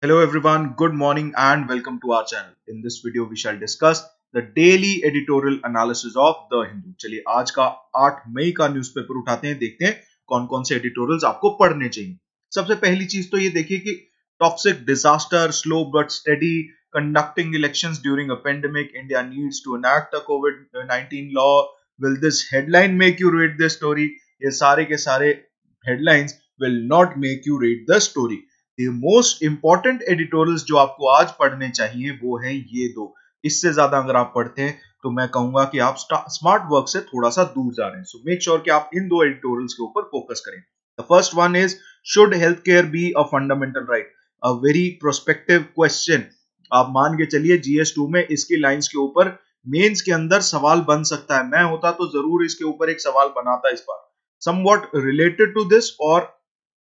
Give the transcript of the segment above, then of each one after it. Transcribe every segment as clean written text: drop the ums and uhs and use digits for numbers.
Hello everyone, good morning and welcome to our channel. In this video we shall discuss the daily editorial analysis of The Hindu. चलिए आज का 8 मई का newspaper उठाते हैं, देखते हैं कौन कौन से एडिटोरियल्स आपको पढ़ने चाहिए। सबसे पहली चीज तो ये देखिए कि toxic disaster, slow but steady, conducting elections during a pandemic, India needs to enact a COVID-19 law. Will this headline make you read this story? ये सारे के सारे headlines will not make you read the story. Most important editorials जो आपको आज पढ़ने चाहिए वो है ये दो। इससे ज्यादा अगर आप पढ़ते हैं तो मैं कहूंगा कि आप स्मार्ट वर्क से थोड़ा सा दूर जा रहे हैं। सो मेक श्योर कि आप इन दो एडिटोरियल्स के ऊपर फोकस करें। The first one is, should health care be a fundamental right? A very prospective question. आप मान के चलिए GS2 में इसकी लाइंस के ऊपर मेंस के अंदर सवाल बन सकता है। मैं होता तो जरूर इसके ऊपर एक सवाल बनाता इस बार, समवॉट रिलेटेड टू दिस, और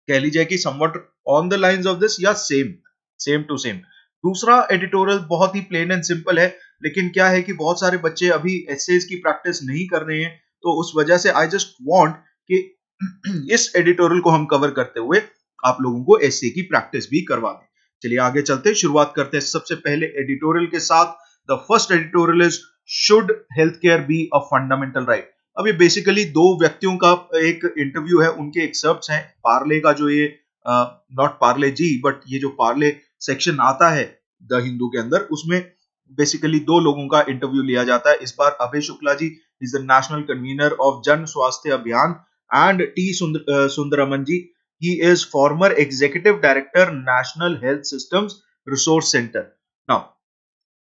कह लीजिए कि somewhat on the lines of this, या सेम टू सेम। दूसरा एडिटोरियल बहुत ही प्लेन एंड सिंपल है, लेकिन क्या है कि बहुत सारे बच्चे अभी एसेज की प्रैक्टिस नहीं कर रहे हैं, तो उस वजह से आई जस्ट वांट कि इस एडिटोरियल को हम कवर करते हुए आप लोगों को एसे की प्रैक्टिस भी करवा दें। चलिए आगे चलते हैं, शुरुआत करते हैं सबसे पहले एडिटोरियल के साथ। The first editorial is, should health care be a fundamental right? अब ये बेसिकली दो व्यक्तियों का एक इंटरव्यू है, उनके एक्सर्प्ट्स हैं। पार्ले का जो ये नॉट पार्ले जी बट ये जो पार्ले सेक्शन आता है द हिंदू के अंदर, उसमें बेसिकली दो लोगों का इंटरव्यू लिया जाता है। इस बार Abhay Shukla ji is the national convener of Jan Swasthya Abhiyan, and T Sundaraman ji, he is former executive director National Health Systems Resource Centre. Now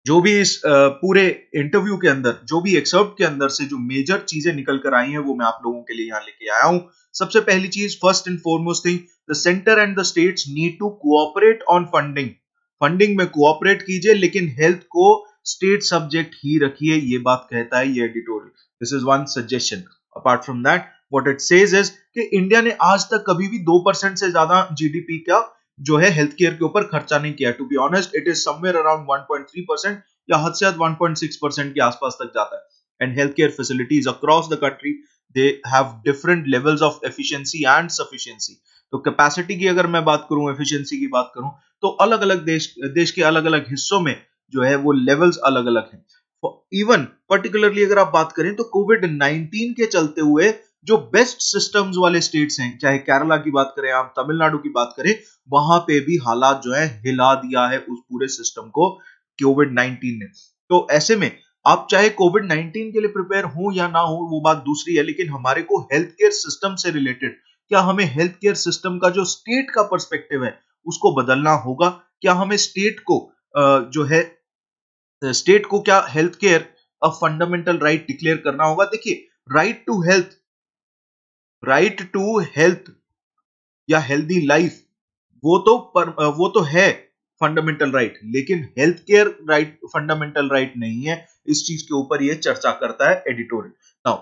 जो भी इस पूरे इंटरव्यू के अंदर, जो भी एक्सर्प्ट के अंदर से जो मेजर चीजें निकल कर आई हैं वो मैं आप लोगों के लिए यहाँ लेके आया हूं। सबसे पहली चीज, first and foremost thing, the centre and the states need to cooperate on funding. Funding में कोऑपरेट कीजिए, लेकिन हेल्थ को स्टेट सब्जेक्ट ही रखिए, ये बात कहता है ये editorial. This is one suggestion. Apart from that what it says is कि इंडिया ने आज तक कभी भी 2% से ज्यादा जीडीपी का जो है हेल्थ केयर के ऊपर खर्चा नहीं किया। To be honest, it is somewhere around 1.3% या हद से हद 1.6% के आसपास तक जाता है। And health care facilities across the country, they have different levels of efficiency and sufficiency. तो कैपेसिटी की अगर मैं बात करूं, एफिशिएंसी की बात करूं, तो अलग अलग देश के अलग अलग हिस्सों में जो है वो लेवल्स अलग अलग हैं। इवन पर्टिकुलरली अगर आप बात करें तो कोविड-19 के चलते हुए जो बेस्ट सिस्टम्स वाले स्टेट्स हैं, चाहे केरला की बात करें, आप तमिलनाडु की बात करें, वहां पे भी हालात जो है हिला दिया है उस पूरे सिस्टम को कोविड-19 ने। तो ऐसे में आप चाहे कोविड-19 के लिए प्रिपेयर हो या ना हो वो बात दूसरी है, लेकिन हमारे को हेल्थ केयर सिस्टम से रिलेटेड, क्या हमें हेल्थ केयर सिस्टम का जो स्टेट का पर्सपेक्टिव है उसको बदलना होगा? क्या हमें स्टेट को जो है स्टेट को क्या health care a fundamental right declare करना होगा? देखिए, right to health, right to health या हेल्दी लाइफ, वो तो है फंडामेंटल राइट, लेकिन health care right fundamental right नहीं है। इस चीज के ऊपर ये चर्चा करता है editorial. Now,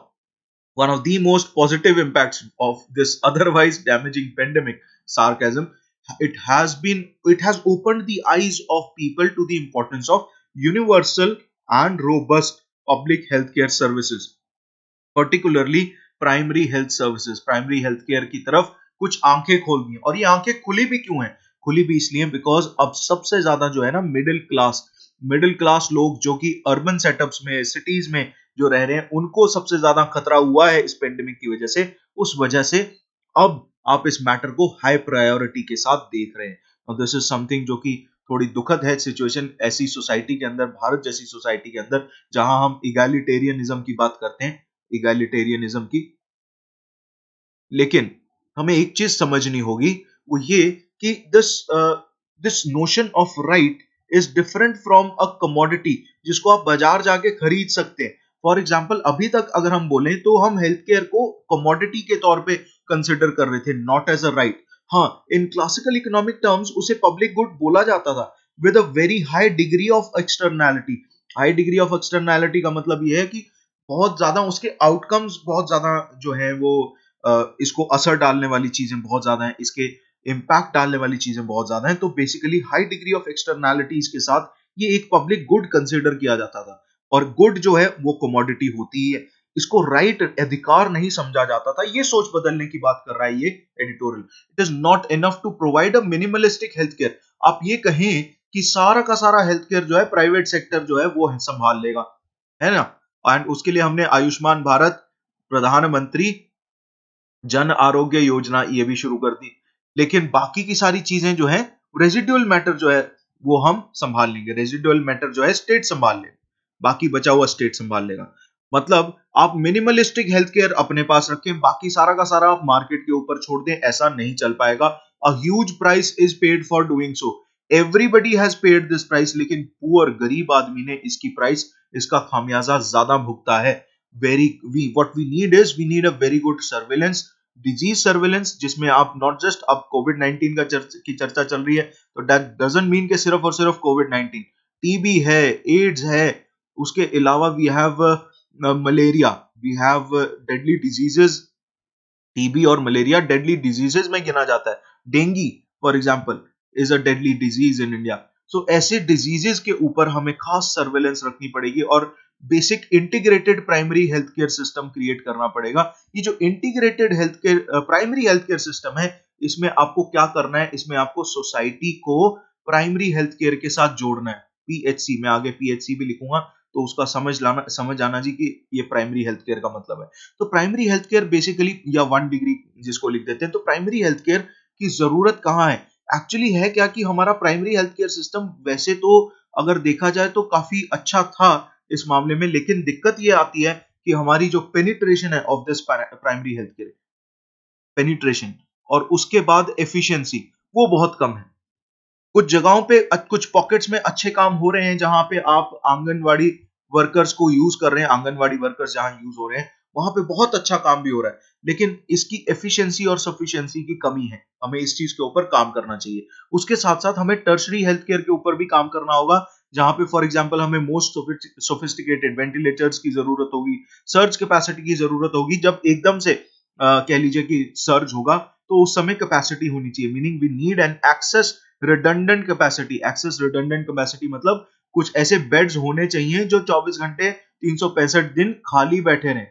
one of the most positive impacts of this otherwise damaging pandemic, sarcasm, it has opened the eyes of people to the importance of universal and robust public healthcare services, particularly primary health services, primary health care की तरफ कुछ आंखें खोल दी। और ये आंखें खुली भी क्यों हैं? खुली भी इसलिए बिकॉज अब सबसे ज्यादा जो है ना मिडिल क्लास लोग जो कि अर्बन सेटअप्स में, सिटीज में जो रह रहे हैं, उनको सबसे ज्यादा खतरा हुआ है इस पेंडेमिक की वजह से। उस वजह से अब आप इस मैटर को हाई प्रायोरिटी के साथ देख रहे हैं, और दिस इज समथिंग जो कि थोड़ी दुखद है सिचुएशन ऐसी सोसाइटी के अंदर, भारत जैसी सोसाइटी के अंदर, जहां हम इगैलिटेरियनिज्म की बात करते हैं, इगैलिटेरियनिज्म की। लेकिन हमें एक चीज समझनी होगी, वो ये कि this notion of right is different from a commodity जिसको आप बाजार जाके खरीद सकते हैं। फॉर एग्जाम्पल, अभी तक अगर हम बोलें तो हम हेल्थ केयर को कमोडिटी के तौर पे कंसिडर कर रहे थे, नॉट एज अ राइट। हाँ, इन क्लासिकल इकोनॉमिक टर्म्स उसे पब्लिक गुड बोला जाता था with a very high degree of externality. High degree of externality का मतलब यह है कि बहुत ज्यादा उसके आउटकम्स बहुत ज्यादा जो है वो इसको असर डालने वाली चीजें बहुत ज्यादा हैं, इसके इम्पैक्ट डालने वाली चीजें बहुत ज्यादा हैं। तो basically high degree of externalities के साथ ये एक पब्लिक गुड कंसिडर किया जाता था, और गुड जो है वो कमोडिटी होती है। इसको राइट अधिकार नहीं समझा जाता था। ये सोच बदलने की बात कर रहा है ये editorial. It is not enough to provide a minimalistic health care. आप ये कहें कि सारा का सारा हेल्थ केयर जो है प्राइवेट सेक्टर जो है वो संभाल लेगा, है ना। एंड उसके लिए हमने आयुष्मान भारत, प्रधानमंत्री जन आरोग्य योजना ये भी शुरू कर दी। लेकिन बाकी की सारी चीजें जो है, रेजिडुअल मैटर जो है वो हम संभाल लेंगे। रेजिडुअल मैटर जो है स्टेट संभाल लेगा, बाकी बचा हुआ स्टेट संभाल लेगा। मतलब आप मिनिमलिस्टिक हेल्थ केयर अपने पास रखें, बाकी सारा का सारा आप मार्केट के ऊपर छोड़ दें, ऐसा नहीं चल पाएगा। A huge price is paid for doing so. Everybody has paid this price, लेकिन पुअर गरीब आदमी ने इसकी प्राइस, इसका खामियाजा ज्यादा भुगता है। Very we what we need is, we need a very good surveillance, disease surveillance, जिसमें आप नॉट जस्ट, अब कोविड 19 की चर्चा चल रही है, तो दैट डजंट मीन कि सिर्फ और सिर्फ कोविड 19, टीबी है, एड्स है, उसके अलावा we have malaria, we have deadly diseases. TB और मलेरिया डेडली डिजीजेस में गिना जाता है। Dengue for example is a deadly disease in India. So ऐसे डिजीजेस के ऊपर हमें खास सर्वेलेंस रखनी पड़ेगी और basic integrated primary health care system create करना पड़ेगा। ये जो integrated health care primary health care system है, इसमें आपको क्या करना है, इसमें आपको सोसाइटी को प्राइमरी हेल्थ केयर के साथ जोड़ना है। पीएचसी, मैं आगे पीएचसी भी लिखूंगा, तो उसका समझ आना जी कि ये प्राइमरी हेल्थ केयर का मतलब है। तो प्राइमरी हेल्थ केयर बेसिकली, या 1 डिग्री जिसको लिख देते हैं, तो प्राइमरी हेल्थ केयर की जरूरत कहाँ है, एक्चुअली है क्या कि हमारा प्राइमरी हेल्थ केयर सिस्टम वैसे तो अगर देखा जाए तो काफी अच्छा था इस मामले में, लेकिन दिक्कत ये आती है कि हमारी जो पेनिट्रेशन है of this primary health care, penetration और उसके बाद एफिशिएंसी, वो बहुत कम है। कुछ जगहों पे कुछ पॉकेट्स में अच्छे काम हो रहे हैं, जहां पे आप आंगनवाड़ी वर्कर्स को यूज कर रहे हैं, आंगनवाड़ी वर्कर्स जहां यूज हो रहे हैं वहां पे बहुत अच्छा काम भी हो रहा है, लेकिन इसकी एफिशिएंसी और सफिशिएंसी की कमी है। हमें इस चीज के ऊपर काम करना चाहिए। उसके साथ साथ हमें टर्शरी हेल्थ केयर के ऊपर भी काम करना होगा, जहां पे फॉर एग्जांपल हमें मोस्ट सोफिस्टिकेटेड वेंटिलेटर्स की जरूरत होगी, सर्ज कैपेसिटी की जरूरत होगी। जब एकदम से कह लीजिए कि सर्ज होगा, तो उस समय कैपेसिटी होनी चाहिए, meaning we need an excess redundant capacity. Excess redundant capacity मतलब कुछ ऐसे बेड्स होने चाहिए जो 24 घंटे 365 दिन खाली बैठे रहें।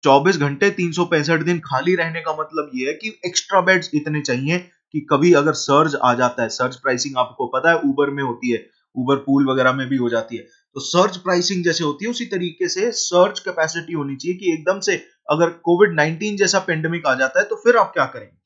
24 घंटे 365 दिन खाली रहने का मतलब ये है कि एक्स्ट्रा बेड्स इतने चाहिए कि कभी अगर सर्ज आ जाता है, सर्ज प्राइसिंग आपको पता है उबर में होती है, उबर पूल वगैरह में भी हो जाती है, तो सर्ज प्राइसिंग जैसे होती है उसी तरीके से सर्ज कैपेसिटी होनी चाहिए कि एकदम से अगर कोविड 19 जैसा पेंडेमिक आ जाता है तो फिर आप क्या करेंगे।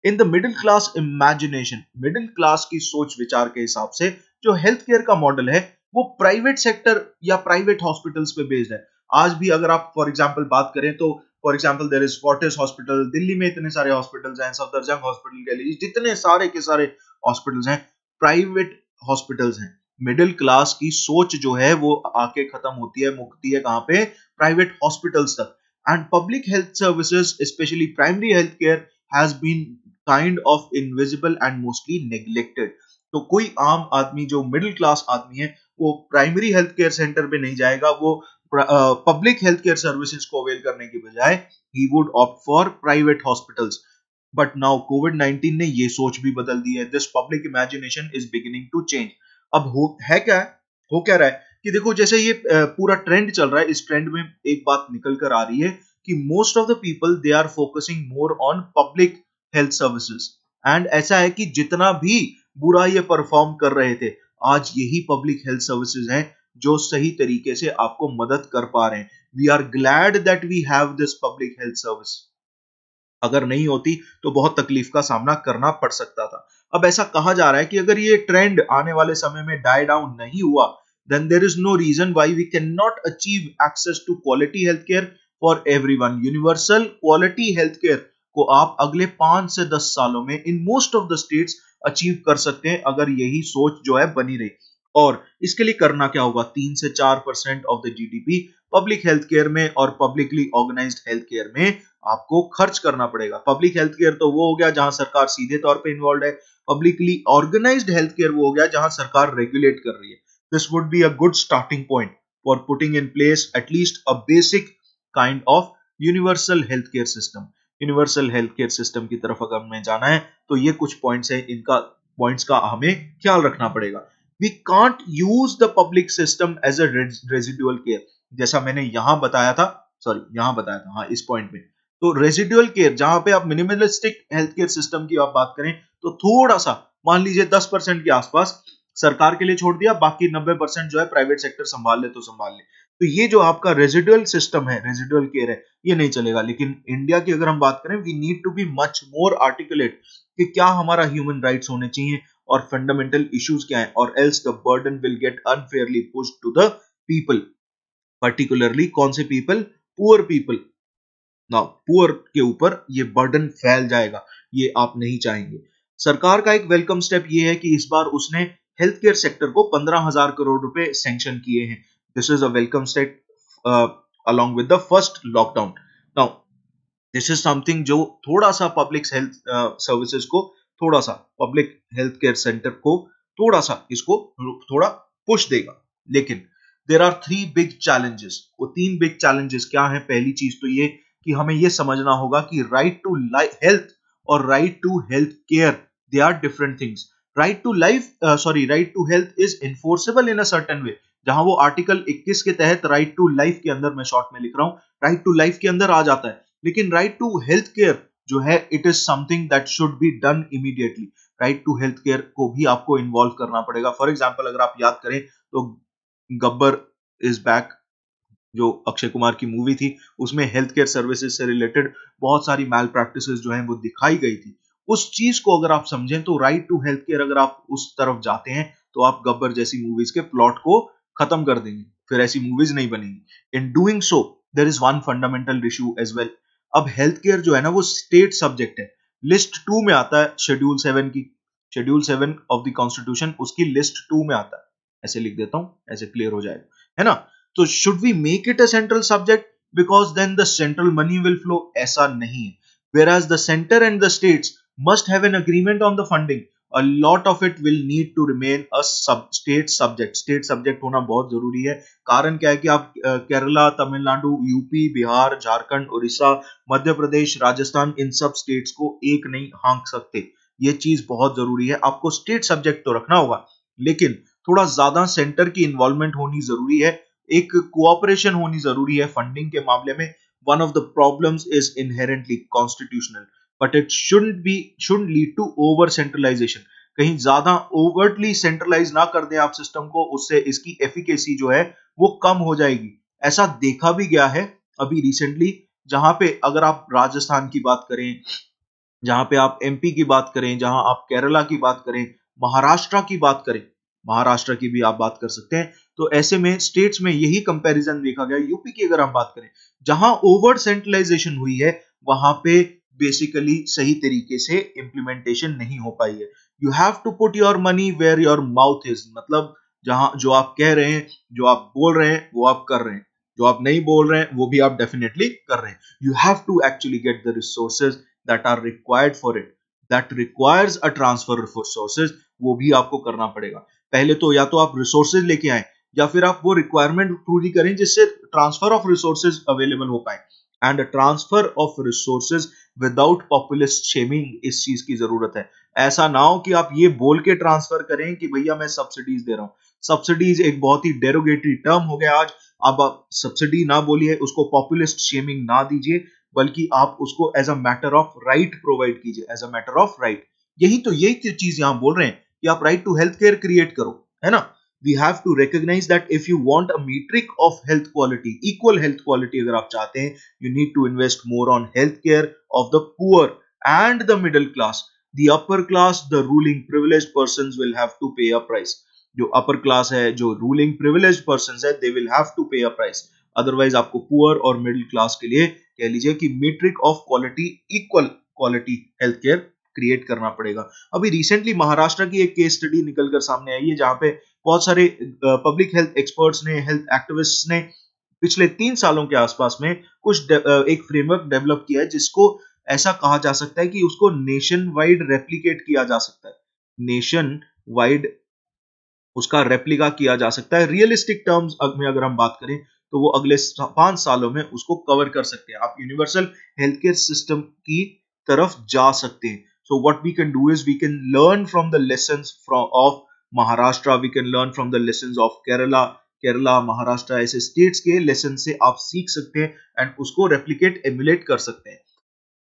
In the middle class imagination, middle class की सोच विचार के हिसाब से जो हेल्थ केयर का मॉडल है वो प्राइवेट सेक्टर या प्राइवेट हॉस्पिटल्स पे बेस्ड है। आज भी अगर आप फॉर एग्जांपल बात करें तो for example there is Fortis hospital, Delhi में इतने सारे हॉस्पिटल्स हैं, सफदरजंग हॉस्पिटल कह लीजिए, जितने सारे के सारे हॉस्पिटल्स हैं प्राइवेट हॉस्पिटल्स हैं। मिडिल क्लास की सोच जो है वो आके खत्म होती है, मुकती है कहां पे, प्राइवेट हॉस्पिटल्स तक। And public health services specially primary health care has been kind of invisible and mostly neglected. तो कोई आम आदमी जो मिडिल क्लास आदमी है वो प्राइमरी हेल्थ केयर सेंटर पे नहीं जाएगा, वो पब्लिक हेल्थ केयर सर्विसेज को अवेल करने की बजाय ही would opt for private hospitals. But now COVID 19 ने ये सोच भी बदल दी है। This public imagination is beginning to change. अब हो क्या रहा है कि देखो, जैसे ये पूरा ट्रेंड चल रहा है, इस ट्रेंड में एक बात निकल कर आ रही है कि most of the people they are focusing more on public health services. And ऐसा है कि जितना भी बुरा ये परफॉर्म कर रहे थे, आज यही पब्लिक हेल्थ सर्विसेज हैं जो सही तरीके से आपको मदद कर पा रहे हैं। We are glad that we have this public health service. अगर नहीं होती तो बहुत तकलीफ का सामना करना पड़ सकता था। अब ऐसा कहा जा रहा है कि अगर ये ट्रेंड आने वाले समय में डाई डाउन नहीं हुआ, then there is no reason why we cannot achieve access to quality healthcare for everyone. Universal quality healthcare को आप अगले 5 से 10 सालों में in most of the states achieve कर सकते हैं, अगर यही सोच जो है बनी रही। और इसके लिए करना क्या होगा, 3 से 4% of the GDP public health care में और पब्लिकली ऑर्गेनाइज्ड हेल्थ केयर में आपको खर्च करना पड़ेगा। पब्लिक हेल्थ केयर तो वो हो गया जहां सरकार सीधे तौर पे इन्वॉल्व है, पब्लिकली ऑर्गेनाइज्ड हेल्थ केयर वो हो गया जहां सरकार रेगुलेट कर रही है। This would be a good starting point for putting in place at least a basic kind of universal healthcare system. Universal healthcare system की तरफ अगर हमें जाना है तो ये कुछ पॉइंट्स हैं, इनका पॉइंट्स का हमें ख्याल रखना पड़ेगा। We can't use the public system as a residual care. जैसा मैंने यहाँ बताया था, हाँ इस पॉइंट में। तो रेजिडुअल केयर जहां पे आप मिनिमलिस्टिक हेल्थ केयर सिस्टम की आप बात करें तो थोड़ा सा मान लीजिए 10% के आसपास सरकार के लिए छोड़ दिया, बाकी 90% जो है प्राइवेट सेक्टर संभाल ले तो संभाल ले। तो ये जो आपका रेजिडुअल सिस्टम है, रेजिडुअल केयर है, ये नहीं चलेगा। लेकिन इंडिया की अगर हम बात करें, we need to be much more articulate कि क्या हमारा ह्यूमन राइट्स होने चाहिए और फंडामेंटल इश्यूज क्या है, और else the burden will get unfairly pushed to the people, particularly कौन से people, poor people. Now poor के ऊपर ये बर्डन फैल जाएगा, ये आप नहीं चाहेंगे। सरकार का एक वेलकम स्टेप ये है कि इस बार उसने हेल्थ केयर सेक्टर को 15,000 करोड़ रुपए सैंक्शन किए हैं। This is a welcome step along with the first lockdown. Now this is something जो थोड़ा सा पब्लिक हेल्थ सर्विसेज को, थोड़ा सा पब्लिक हेल्थ केयर सेंटर को थोड़ा सा इसको थोड़ा पुश देगा। लेकिन देर आर 3 बिग चैलेंजेस। वो 3 बिग चैलेंजेस क्या है? पहली चीज तो ये कि हमें ये समझना होगा कि राइट टू हेल्थ और right to health care, they are different things. Right to life, right to health is enforceable in a certain way, जहां वो आर्टिकल 21 के तहत राइट टू लाइफ के अंदर, मैं शॉर्ट में लिख रहा हूं, राइट टू लाइफ के अंदर आ जाता है। लेकिन राइट टू हेल्थ केयर जो है, it is something that should be done immediately. Right to health care को भी आपको इन्वॉल्व करना पड़ेगा। फॉर एग्जाम्पल अगर आप याद करें तो गब्बर इज बैक, जो अक्षय कुमार की मूवी थी, उसमें हेल्थ केयर सर्विसेज से रिलेटेड बहुत सारी मैल प्रैक्टिसेस जो हैं वो दिखाई गई थी। उस चीज को अगर आप समझें तो राइट टू हेल्थ केयर अगर आप उस तरफ जाते हैं तो आप गब्बर जैसी मूवीज के प्लॉट को खत्म कर देंगे, फिर ऐसी मूवीज नहीं बनेंगी। In doing so there is one fundamental issue as well. अब हेल्थ केयर जो है ना वो स्टेट सब्जेक्ट है। लिस्ट 2 में आता है शेड्यूल 7 की, शेड्यूल 7 ऑफ द कॉन्स्टिट्यूशन, उसकी लिस्ट 2 में आता है। ऐसे लिख देता हूं, ऐसे क्लियर हो जाएगा, है ना। तो should we make it a central subject because then the central money will flow? ऐसा नहीं है। whereas the center and the states must have an agreement on the funding, a lot of it will need to remain a state subject. state subject होना बहुत जरूरी है। कारण क्या है कि आप केरला, तमिलनाडु, यूपी, बिहार, झारखंड, उड़ीसा, मध्य प्रदेश, राजस्थान, इन सब स्टेट्स को एक नहीं हाँक सकते। ये चीज बहुत जरूरी है। आपको स्टेट सब्जेक्ट तो रखना होगा, लेकिन थोड़ा ज्यादा सेंटर की इन्वॉल्वमेंट होनी जरूरी है, एक कोऑपरेशन होनी जरूरी है फंडिंग के मामले में। one of the problems is inherently constitutional, but it shouldn't lead to over centralization. कहीं ज्यादा ओवर्टली सेंट्रलाइज ना कर दें आप सिस्टम को, उससे इसकी एफिकेसी जो है वो कम हो जाएगी। ऐसा देखा भी गया है अभी रिसेंटली, जहां पे अगर आप राजस्थान की बात करें, जहां पे आप एमपी की बात करें, जहां आप केरला की बात करें, महाराष्ट्र की बात करें, महाराष्ट्र की भी आप बात कर सकते हैं। तो ऐसे में स्टेट्स में यही कंपैरिजन देखा गया। यूपी की अगर हम बात करें, जहां ओवर सेंट्रलाइजेशन हुई है, वहां पे बेसिकली सही तरीके से इंप्लीमेंटेशन नहीं हो पाई है। You have to put your money where your mouth is, मतलब जहां जो आप कह रहे हैं, जो आप बोल रहे हैं, वो आप कर रहे हैं, जो आप नहीं बोल रहे हैं वो भी आप डेफिनेटली कर रहे हैं। You have to actually get the resources that are required for it, that requires a transfer of resources, वो भी आपको करना पड़ेगा। पहले तो या तो आप रिसोर्सेज लेके आए, या फिर आप वो रिक्वायरमेंट पूरी करें जिससे ट्रांसफर ऑफ रिसोर्सेज अवेलेबल हो पाए। And transfer of resources without populist shaming, इस चीज की जरूरत है। ऐसा ना हो कि आप ये बोल के ट्रांसफर करें कि भैया मैं सब्सिडीज दे रहा हूं। सब्सिडीज एक बहुत ही डेरोगेटरी टर्म हो गया आज। अब आप सब्सिडी ना बोलिए, उसको पॉपुलिस्ट शेमिंग ना दीजिए, बल्कि आप उसको as a matter of right provide कीजिए, as a matter of right. यही चीज यहां बोल रहे हैं कि आप right to health care create करो, है ना। We have to recognise that if you want a metric of health quality, equal health quality अगर आप चाहते हैं, you need to invest more on health care of the poor and the middle class. The upper class, the ruling privileged persons will have to pay a price. जो upper class है, जो ruling privileged persons है, they will have to pay a price. Otherwise आपको poor और middle class के लिए कह लीजिए कि metric of quality, equal quality health care create करना पड़ेगा। अभी रिसेंटली महाराष्ट्र की एक केस स्टडी निकलकर सामने आई है, जहां पे बहुत सारे पब्लिक हेल्थ एक्सपर्ट्स ने, हेल्थ एक्टिविस्ट्स ने पिछले 3 सालों के आसपास में एक फ्रेमवर्क डेवलप किया है, जिसको ऐसा कहा जा सकता है कि उसको नेशन वाइड रेप्लिकेट किया जा सकता है। नेशन वाइड उसका रेप्लिका किया जा सकता है। रियलिस्टिक टर्म्स में अगर हम बात करें तो वो अगले 5 सालों में उसको कवर कर सकते हैं। आप यूनिवर्सल हेल्थ केयर सिस्टम की तरफ जा सकते हैं। So what we can do is we can learn from the lessons of Maharashtra, we can learn from the lessons of Kerala, Kerala, Maharashtra ऐसे स्टेट्स के लेसन से आप सीख सकते हैं एंड उसको रेप्लिकेट एमुलेट कर सकते हैं।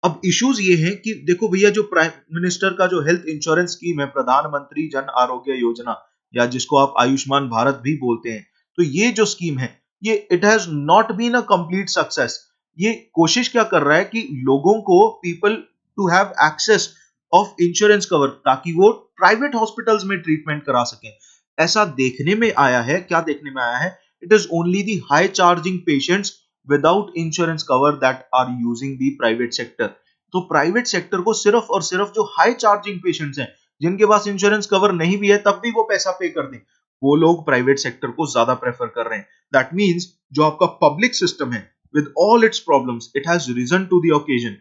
अब इश्यूज ये हैं कि देखो भैया, जो प्राइम मिनिस्टर का जो हेल्थ इंश्योरेंस स्कीम है, प्रधानमंत्री जन आरोग्य योजना, या जिसको आप आयुष्मान भारत भी बोलते हैं, तो ये जो स्कीम है, ये it has not been a complete success. ये कोशिश क्या कर रहा है कि लोगों को, people to have access of insurance cover, ताकि वो प्राइवेट हॉस्पिटल्स में ट्रीटमेंट करा सकें। ऐसा देखने में आया है, क्या देखने में आया है, it is only the high charging patients without insurance cover that are using the private sector. तो प्राइवेट सेक्टर को सिर्फ और सिर्फ जो हाई चार्जिंग पेशेंट्स हैं, जिनके पास इंश्योरेंस कवर नहीं भी है तब भी वो पैसा पे कर दें, वो लोग प्राइवेट सेक्टर को ज्यादा प्रेफर कर रहे हैं। दैट मीन्स जो आपका पब्लिक सिस्टम है, with all its problems, it has risen to the occasion,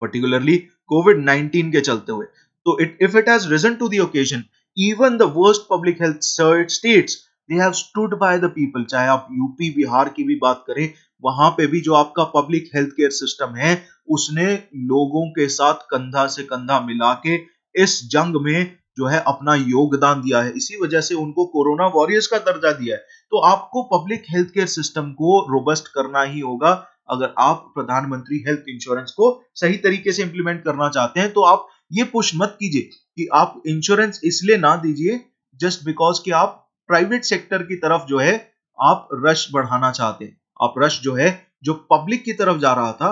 particularly COVID-19 के चलते हुए। तो if it has risen to the occasion, even the worst public health states, they have stood by the people। चाहे आप UP Bihar की भी बात करें, वहां पे भी जो आपका पब्लिक हेल्थ केयर सिस्टम है, उसने लोगों के साथ कंधा से कंधा मिला के इस जंग में जो है अपना योगदान दिया है। इसी वजह से उनको कोरोना वॉरियर्स का दर्जा दिया है। तो आपको पब्लिक हेल्थ केयर सिस्टम को रोबस्ट करना ही होगा। अगर आप प्रधानमंत्री हेल्थ इंश्योरेंस को सही तरीके से इंप्लीमेंट करना चाहते हैं, तो आप ये पुश मत कीजिए कि आप इंश्योरेंस इसलिए ना दीजिए जस्ट बिकॉज कि आप प्राइवेट सेक्टर की तरफ जो है आप रश बढ़ाना चाहते हैं। आप रश जो है, जो पब्लिक की तरफ जा रहा था,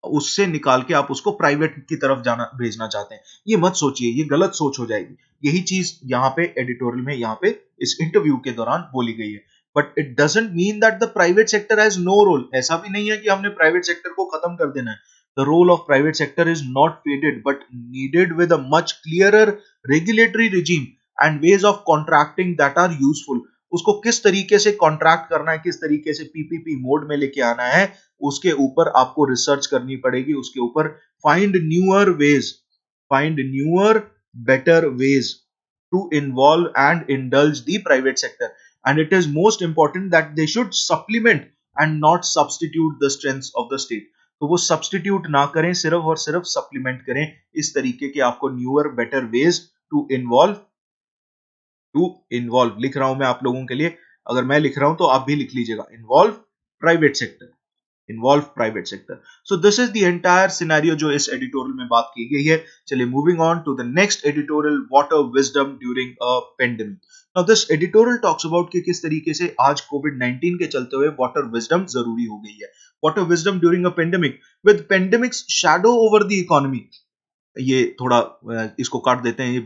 उससे निकाल के आप उसको प्राइवेट की तरफ जाना भेजना चाहते हैं। ये मत सोचिए, ये गलत सोच हो जाएगी। यही चीज यहाँ पे एडिटोरियल में, यहाँ पे इस इंटरव्यू के दौरान बोली गई है। But it doesn't mean that the private sector has no role. ऐसा भी नहीं है कि हमने प्राइवेट सेक्टर को खत्म कर देना है। The role of private sector is not faded but needed with a much clearer regulatory regime and ways of contracting that are useful. उसको किस तरीके से कॉन्ट्रैक्ट करना है, किस तरीके से पीपीपी मोड में लेके आना है, उसके ऊपर आपको रिसर्च करनी पड़ेगी। उसके ऊपर find newer ways, find newer better ways to involve and indulge the private sector. And it is most important that they should supplement and not substitute the strengths of the state. तो वो substitute ना करें, सिर्फ और सिर्फ supplement करें। इस तरीके के आपको newer better ways to involve लिख रहा हूं मैं आप लोगों के लिए। अगर मैं लिख रहा हूं तो आप भी लिख लीजिएगा, involve private sector, involve private sector. So this is the entire scenario जो इस एडिटोरियल में बात की गई है। चलिए moving on to the next editorial, water wisdom during a pandemic. Now this editorial talks about कि किस तरीके से आज कोविड-19 के चलते हुए वाटर विजडम जरूरी हो गई है। Water wisdom during a pandemic, with pandemics shadow over the economy. ये थोड़ा इसको काट देते हैं, ये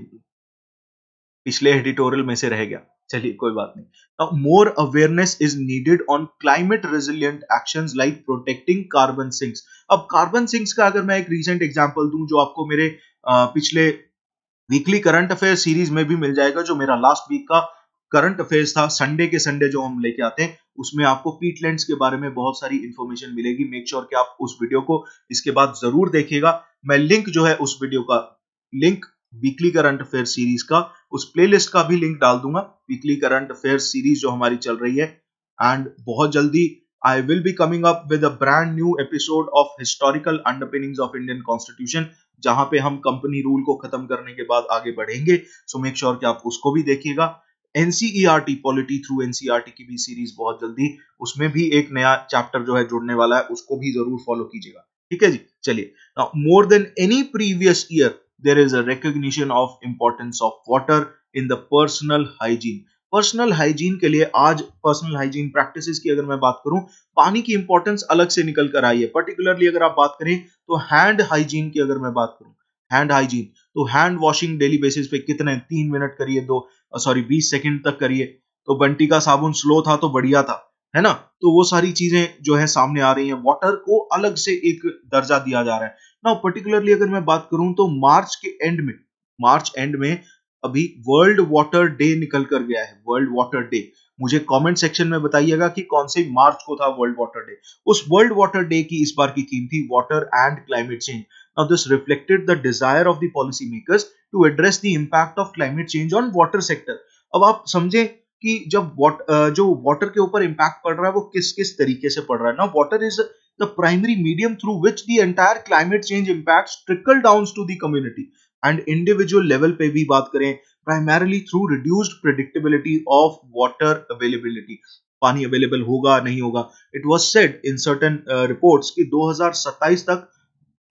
पिछले एडिटोरियल में से रह गया। चलिए कोई बात नहीं। Now more awareness is needed on climate resilient actions like protecting carbon sinks. अब कार्बन सिंक्स का अगर मैं एक रीसेंट एग्जांपल दूं, जो आपको मेरे पिछले वीकली करंट अफेयर सीरीज में भी मिल जाएगा, जो मेरा लास्ट वीक का करंट अफेयर्स था, संडे के संडे जो हम लेके आते हैं, उसमें आपको पीटलैंड्स के बारे में बहुत सारी इंफॉर्मेशन मिलेगी। मेक श्योर कि आप उस वीडियो को इसके बाद जरूर देखिएगा। मैं लिंक जो है उस वीडियो का link, weekly current affair series का, उस प्लेलिस्ट का भी लिंक डाल दूंगा। वीकली करंट अफेयर सीरीज जो हमारी चल रही है, एंड बहुत जल्दी I will be coming up with a brand new episode of historical underpinnings of Indian constitution, जहां पे हम कंपनी रूल को खत्म करने के बाद आगे बढ़ेंगे। सो मेक श्योर कि आप उसको भी देखिएगा। एनसीईआरटी, पॉलिटी थ्रू एनसीईआरटी की भी सीरीज बहुत जल्दी, उसमें भी एक नया चैप्टर जो है जुड़ने वाला है, उसको भी जरूर फॉलो कीजिएगा। ठीक है जी। चलिए, more than any previous year there is a recognition of importance of water in the personal hygiene। Personal hygiene के लिए आज, पर्सनल हाइजीन प्रैक्टिसेस की अगर मैं बात करूं, पानी की इंपॉर्टेंस अलग से निकल कर आई है। पर्टिकुलरली अगर आप बात करें तो हैंड हाइजीन की अगर मैं बात करूं, हैंड हाइजीन, तो हैंड वॉशिंग डेली बेसिस पे कितने, 3 मिनट करिए, 20 सेकंड तक करिए। तो बंटी का साबुन स्लो था तो बढ़िया था, है ना। तो वो सारी चीजें जो है सामने आ रही हैं। वाटर को अलग से एक दर्जा दिया जा रहा है। नाउ पर्टिकुलरली अगर मैं बात करूं तो मार्च एंड में अभी वर्ल्ड वाटर डे निकल कर गया है। वर्ल्ड वाटर डे, मुझे कमेंट सेक्शन में बताइएगा कि कौन से मार्च को था वर्ल्ड वाटर डे। उस वर्ल्ड वाटर डे की इस बार की थीम थी water and climate change. Now this reflected the desire of the policy makers to address the impact of climate change on water sector. अब आप समझे कि जब जो वाटर के ऊपर इंपैक्ट पड़ रहा है वो किस किस तरीके से पड़ रहा है ना। Water is the primary medium through which the entire climate change impacts trickle down to the community and individual level पे भी बात करें, primarily through reduced predictability of water availability. पानी अवेलेबल होगा नहीं होगा. It was said in certain reports कि 2027 तक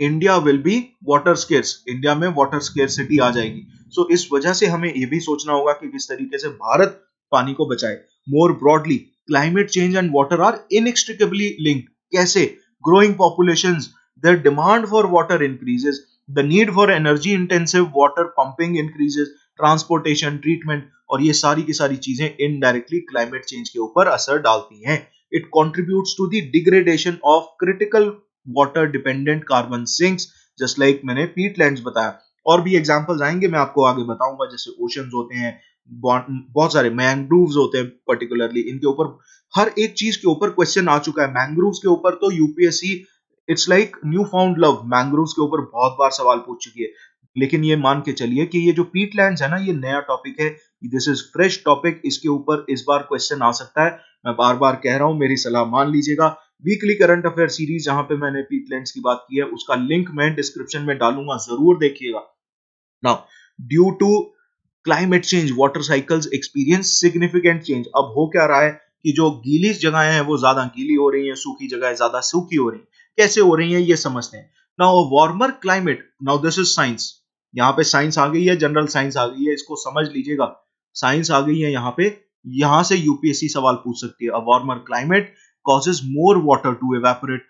India will be water scarce, India में वाटर स्केर्सिटी आ जाएगी. सो इस वजह से हमें ये भी सोचना होगा कि किस तरीके से भारत पानी को बचाए. More broadly, climate change and water are inextricably linked. कैसे? Growing populations, their demand for water increases, the need for energy intensive water pumping increases, transportation, treatment, और ये सारी की सारी चीजें इनडायरेक्टली क्लाइमेट चेंज के ऊपर असर डालती हैं. It contributes to the degradation of critical water dependent carbon sinks, just like मैंने पीटलैंड्स बताया. और भी एग्जांपल्स आएंगे, मैं आपको आगे बताऊंगा. जैसे ओशंस होते हैं, बहुत सारे मैंग्रोव्स होते हैं पर्टिकुलरली, इनके ऊपर हर एक चीज के ऊपर क्वेश्चन आ चुका है. मैंग्रोव्स के ऊपर तो UPSC it's like new found love, mangroves के ऊपर बहुत बार सवाल पूछ चुकी है. लेकिन ये मान के चलिए कि ये जो पीटलैंड्स है ना, ये नया टॉपिक है. दिस इज फ्रेश टॉपिक, इसके ऊपर इस बार क्वेश्चन आ सकता है. मैं बार बार कह रहा हूं, मेरी सलाह मान लीजिएगा. वीकली करंट अफेयर सीरीज जहां पे मैंने पीटलैंड्स की बात की है, उसका लिंक मैं डिस्क्रिप्शन में डालूंगा, जरूर देखिएगा. Now, due to climate change water cycles experience significant change. अब हो क्या रहा है कि जो गीली जगहें हैं वो ज्यादा गीली हो रही हैं, सूखी जगहें ज्यादा सूखी हो रही हैं. कैसे हो रही हैं ये समझते हैं. Now warmer climate, now this is science. यहाँ पे साइंस आ गई है, जनरल साइंस आ गई है, इसको समझ लीजिएगा. साइंस आ गई है यहाँ पे, यहां से यूपीएससी सवाल पूछ सकती है. A warmer climate causes more water to evaporate,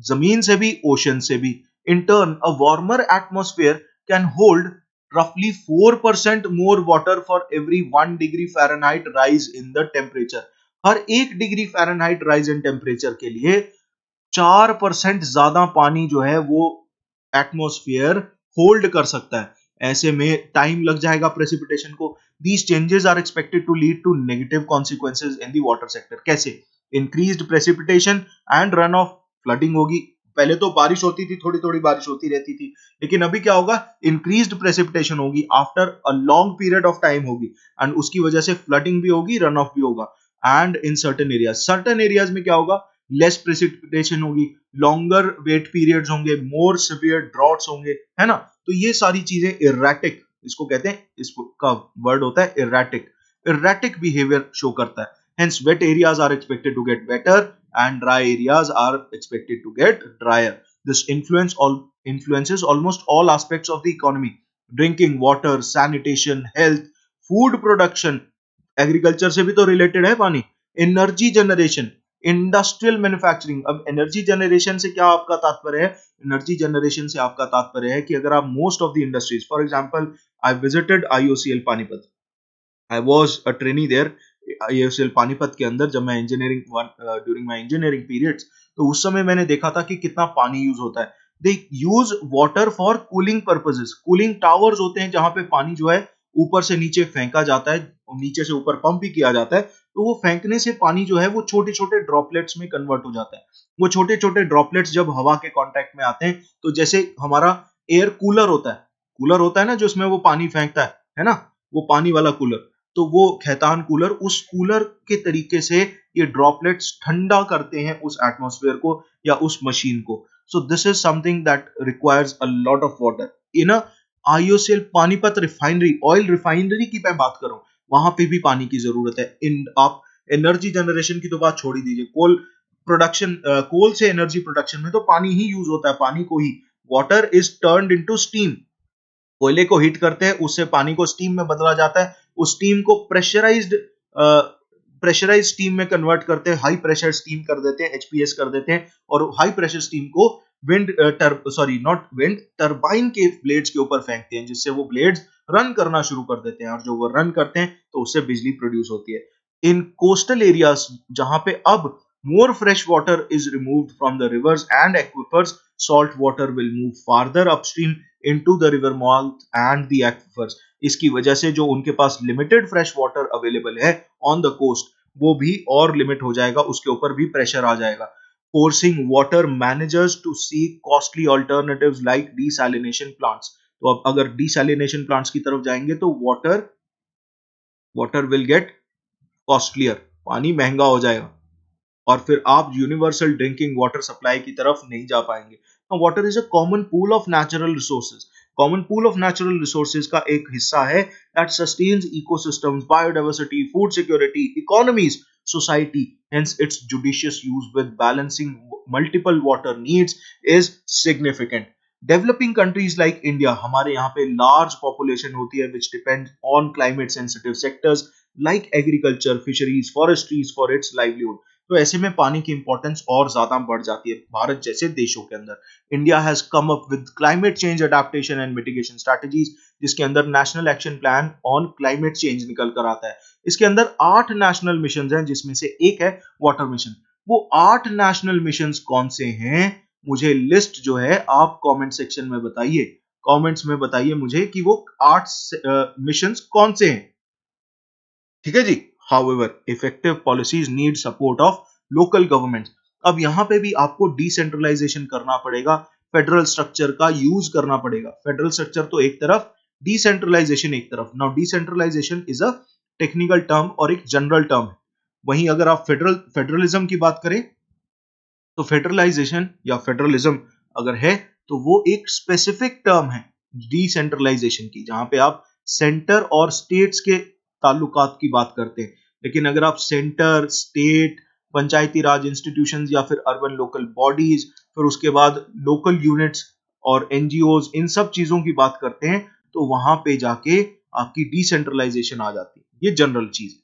जमीन से भी ओशन से भी. In turn, a warmer atmosphere can hold roughly 4% more water for every 1 degree Fahrenheit rise in the temperature. Her 1 degree Fahrenheit rise in temperature के लिए 4% ज्यादा पानी जो है वो एटमॉस्फेयर होल्ड कर सकता है. ऐसे में टाइम लग जाएगा प्रेसिपिटेशन को. These changes are expected to lead to negative consequences in the water sector. कैसे? Increased precipitation and runoff, flooding होगी. पहले तो बारिश होती थी, थोड़ी थोड़ी बारिश होती रहती थी, लेकिन अभी क्या होगा? इंक्रीज्ड प्रेसिपिटेशन होगी, after a long period of time होगी, एंड उसकी वजह से फ्लडिंग भी होगी, रन ऑफ भी होगा. एंड इन सर्टन एरियाज में क्या होगा? लेस प्रेसिपिटेशन होगी, लॉन्गर वेट पीरियड्स होंगे, मोर सिवियर ड्रॉट्स होंगे, है ना. तो ये सारी चीजें इरेटिक, इसको कहते हैं, इसका वर्ड होता है इरेटिक. इरेटिक बिहेवियर शो करता है. Hence, wet areas are expected to get wetter and dry areas are expected to get drier. This influences almost all aspects of the economy: drinking water, sanitation, health, food production. Agriculture से भी तो related है पानी. Energy generation, industrial manufacturing. अब energy generation से क्या आपका तात्पर्य है? एनर्जी जनरेशन से आपका तात्पर्य है कि अगर आप most of the industries, for example I visited IOCL Panipat, I was a trainee there. IOCL Panipat के अंदर जब मैं engineering during my engineering periods, तो उस समय मैंने देखा था कि कितना पानी यूज होता है. They use water for cooling purposes. Cooling towers होते हैं जहां पे पानी जो है ऊपर से नीचे फेंका जाता है, और नीचे से ऊपर पंप भी किया जाता है. तो वो फेंकने से पानी जो है वो छोटे छोटे ड्रॉपलेट्स में कन्वर्ट हो जाता है. वो छोटे छोटे ड्रॉपलेट्स जब हवा के कांटेक्ट में आते हैं, तो जैसे हमारा एयर कूलर होता है ना, जो उसमें वो पानी फेंकता है ना, वो पानी वाला कूलर, तो वो खैतान कूलर, उस कूलर के तरीके से ये ड्रॉपलेट्स ठंडा करते हैं उस एटमॉस्फेयर को या उस मशीन को. सो this is something that requires a lot of water. In a IOCL Panipat refinery, oil refinery की मैं बात करूं, वहां पे भी पानी की जरूरत है. इन आप एनर्जी जनरेशन की तो बात छोड़ ही दीजिए, कोल प्रोडक्शन, कोल से एनर्जी प्रोडक्शन में तो पानी ही यूज होता है, पानी को ही. Water is turned into steam. कोयले को हीट करते हैं, उससे पानी को स्टीम में बदला जाता है. उस स्टीम को प्रेशराइज्ड स्टीम में कन्वर्ट करते हैं, हाई प्रेशर स्टीम कर देते हैं, एचपीएस कर देते हैं, और हाई प्रेशर स्टीम को टरबाइन के ब्लेड्स के ऊपर फेंकते हैं, जिससे वो ब्लेड्स रन करना शुरू कर देते हैं, और जो वो रन करते हैं तो उससे बिजली प्रोड्यूस होती है. इन कोस्टल एरियाज जहां पे अब more fresh water is removed from the rivers and aquifers, salt water will move farther upstream into the river mouth and the aquifers. इसकी वजह से जो उनके पास लिमिटेड फ्रेश वाटर अवेलेबल है ऑन द कोस्ट, वो भी और लिमिट हो जाएगा, उसके ऊपर भी प्रेशर आ जाएगा. Forcing water managers to seek costly alternatives like desalination plants. तो अब अगर डिसैलिनेशन प्लांट्स की तरफ जाएंगे तो वाटर विल गेट कॉस्टलियर, पानी महंगा हो जाएगा, और फिर आप यूनिवर्सल ड्रिंकिंग वाटर सप्लाई की तरफ नहीं जा पाएंगे. Water is a common pool of natural resources. Common pool of natural resources का एक हिस्सा है that sustains ecosystems, biodiversity, food security, economies, society. Hence, its judicious use with balancing multiple water needs is significant. Developing countries like India, हमारे यहाँ पे large population होती है which depends on climate sensitive sectors like agriculture, fisheries, forestries for its livelihood. तो ऐसे में पानी की इंपॉर्टेंस और ज्यादा बढ़ जाती है भारत जैसे देशों के अंदर. India has come up with climate change adaptation and mitigation strategies, जिसके अंदर national action plan on climate change निकल कर आता है. इसके अंदर 8 नेशनल मिशन हैं, जिसमें से एक है वाटर मिशन. वो 8 नेशनल मिशन कौन से हैं, मुझे लिस्ट जो है आप कमेंट सेक्शन में बताइए. कमेंट्स में बताइए मुझे कि वो 8 मिशन कौन से हैं. ठीक है जी. However, effective policies need support of local governments. अब यहां पे भी आपको डिसेंट्रलाइजेशन करना पड़ेगा, फेडरल स्ट्रक्चर का यूज करना पड़ेगा. फेडरल स्ट्रक्चर तो एक तरफ, डिसेंट्रलाइजेशन एक तरफ. नाउ decentralisation is a technical term और एक जनरल टर्म है. वहीं अगर आप फेडरलिज्म की बात करें तो फेडरलाइजेशन या फेडरलिज्म अगर है तो वो एक स्पेसिफिक टर्म है डिसेंट्रलाइजेशन की, जहां पे आप सेंटर और स्टेट्स के ताल्लुकात की बात करते हैं. लेकिन अगर आप सेंटर, स्टेट, पंचायती राज इंस्टीट्यूशंस या फिर अर्बन लोकल बॉडीज, फिर उसके बाद लोकल यूनिट्स और एनजीओज, इन सब चीजों की बात करते हैं तो वहां पे जाके आपकी डिसेंट्रलाइजेशन आ जाती है. ये जनरल चीज है.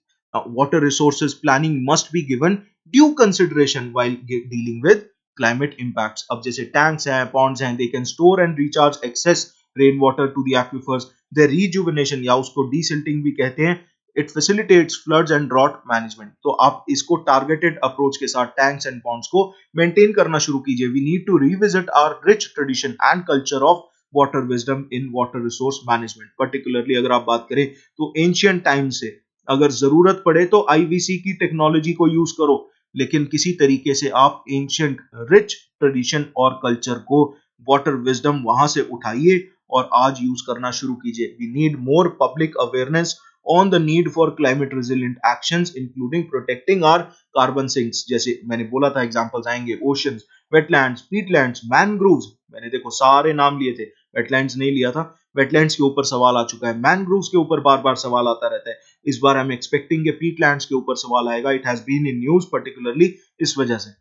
Water resources planning must be given due consideration while dealing with climate impacts. अब जैसे टैंक्स हैं, पॉन्ड्स हैं, they can store and recharge excess rainwater to the aquifers. Their rejuvenation या उसको desilting भी कहते हैं. It facilitates floods and drought management. तो आप इसको targeted approach के साथ टैंक्स एंड पॉन्ड्स को maintain करना शुरू कीजिए. We need to revisit our rich tradition and culture of water wisdom in water resource management. Particularly अगर आप बात करें तो ancient time से अगर जरूरत पड़े तो आईवीसी की टेक्नोलॉजी को यूज करो, लेकिन किसी तरीके से आप एंशिएंट रिच ट्रेडिशन और कल्चर को, वाटर विजडम वहां से उठाइए और आज यूज करना शुरू कीजिए. We need more public awareness on the need for climate resilient actions including protecting our carbon sinks. जैसे मैंने बोला था एग्जांपल्स आएंगे, ओशंस, वेटलैंड्स, पीटलैंड्स, मैनग्रोव्स. मैंने देखो सारे नाम लिए थे, वेटलैंड्स नहीं लिया था. वेटलैंड्स के ऊपर सवाल आ चुका है, मैनग्रोव्स के ऊपर बार बार सवाल आता रहता है. इस बार आई एम एक्सपेक्टिंग के पीटलैंड्स के ऊपर सवाल आएगा. It has been in news particularly इस वजह से.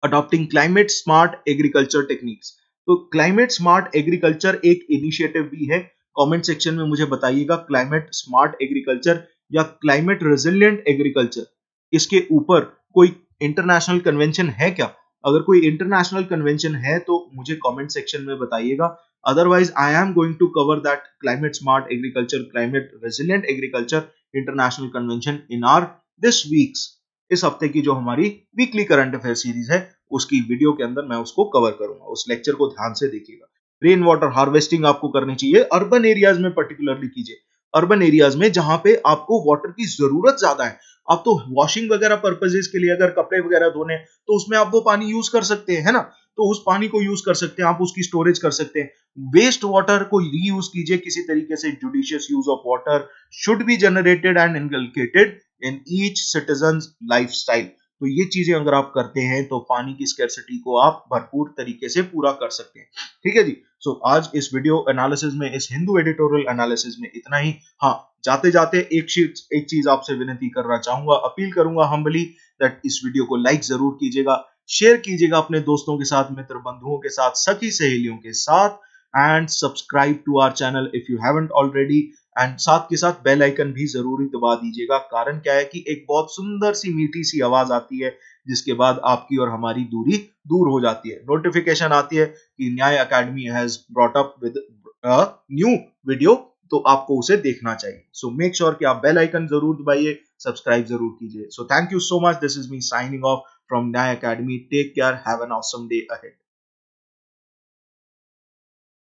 Adopting climate smart agriculture techniques. तो क्लाइमेट स्मार्ट एग्रीकल्चर एक इनिशिएटिव भी है. कमेंट सेक्शन में मुझे बताइएगा क्लाइमेट स्मार्ट एग्रीकल्चर या क्लाइमेट रेजिलिएंट एग्रीकल्चर, इसके ऊपर कोई इंटरनेशनल कन्वेंशन है क्या? अगर कोई इंटरनेशनल कन्वेंशन है तो मुझे कमेंट सेक्शन में बताइएगा. Otherwise I am going to cover that climate smart agriculture, climate resilient agriculture international convention in our this weeks. इस हफ्ते की जो हमारी वीकली करंट अफेयर सीरीज है उसकी वीडियो के अंदर मैं उसको कवर करूंगा. उस लेक्चर को ध्यान से देखिएगा. रेन वाटर हार्वेस्टिंग आपको करनी चाहिए, अर्बन एरियाज में पर्टिकुलरली कीजिए. अर्बन एरियाज में जहां पे आपको वाटर की जरूरत ज्यादा है, आप तो वॉशिंग वगैरह पर्पजेस के लिए अगर कपड़े वगैरह धोने तो उसमें आप वो पानी यूज कर सकते हैं, है ना. तो उस पानी को यूज कर सकते हैं आप, उसकी स्टोरेज कर सकते हैं. वेस्ट वाटर को रीयूज कीजिए किसी तरीके से. Judicious use of water should be generated and inculcated in each citizens lifestyle. तो ये चीजें अगर आप करते हैं तो पानी की स्कैर्सिटी को आप भरपूर तरीके से पूरा कर सकते हैं. ठीक है जी. सो आज इस वीडियो एनालिसिस में, इस हिंदू एडिटोरियल एनालिसिस में इतना ही. हाँ, जाते जाते एक चीज आपसे विनती करना चाहूंगा, अपील करूंगा हम्बली दैट इस वीडियो को लाइक जरूर कीजिएगा, शेयर कीजिएगा अपने दोस्तों के साथ, मित्र बंधुओं के साथ, सखी सहेलियों के साथ, and subscribe to our channel if you haven't already. And साथ के साथ बेल आइकन भी जरूरी दबा दीजिएगा. कारण क्या है कि एक बहुत सुंदर सी मीठी सी आवाज आती है जिसके बाद आपकी और हमारी दूरी दूर हो जाती है. नोटिफिकेशन आती है कि न्याय academy has brought up with a new video, तो आपको उसे देखना चाहिए. सो मेक श्योर कि आप बेल आइकन जरूर दबाइए, सब्सक्राइब जरूर कीजिए. So thank you so much. This is me signing off from Nyaya Academy. Take care, have an awesome day ahead.